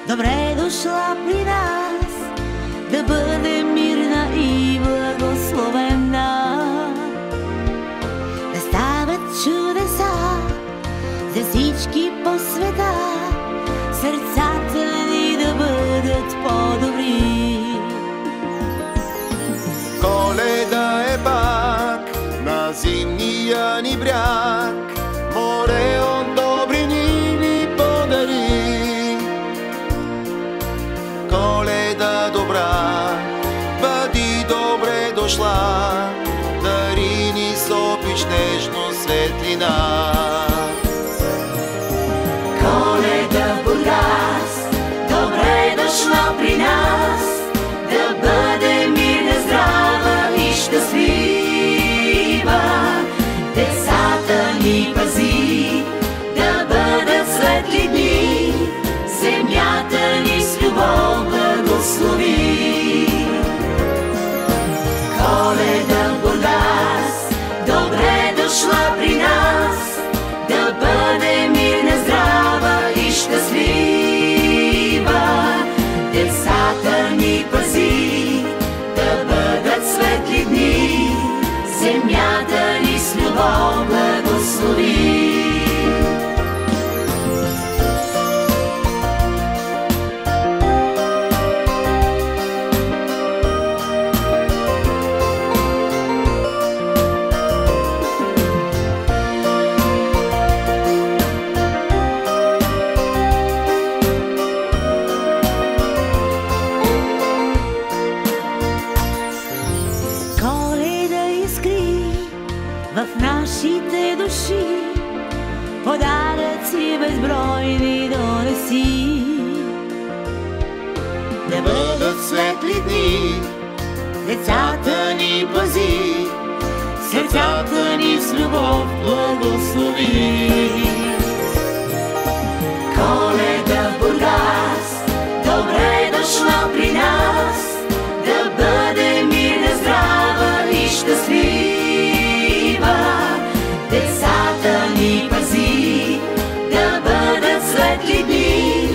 Добре дошла при нас, да бъде мирна и благословена. Да стават чудеса за всички по света, сърцата ни да бъдат по-добри. Коледа е пак на зимния ни бряг, море от добрини ни подари. Коледа добра, бъди добре дошла, дари ни с обич нежно светлина. Коледа в Бургас, добре дошла при нас, да бъде мирна, здрава и щастлива. Децата ни пази, да бъдат светли дни, земята ни с любов благослови. Коледа в Бургас, добре дошла при нас, да бъде мирна, здрава и щастлива. Децата ни пази, да бъдат светли дни, земята ни с любов благослови. В нашите души подаръци безбройни донеси. Да бъдат светли дни, Децата ни пази, сърцата ни с любов благослови. Коледа в Бургас, добре дошла при нас, да бъде мирна, здрава и щастлива. Децата ни пази, да бъдат светли дни,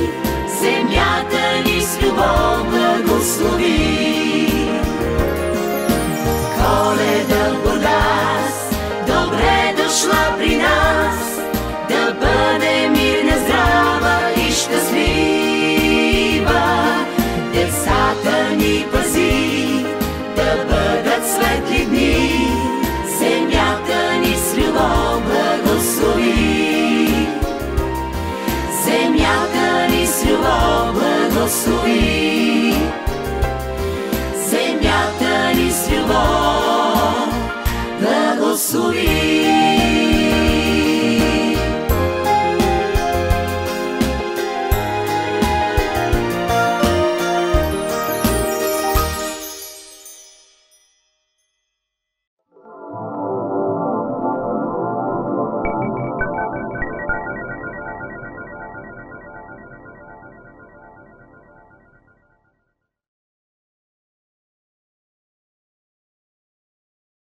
земята ни с любов благослови. Коледа в Бургас, добре дошла при нас, да бъде мирна, здрава и щастлива. Децата ни пази, да бъдат светли дни, земята ни с любов благослови. Земята ни с любов благослови. Земята ни с любов благослови.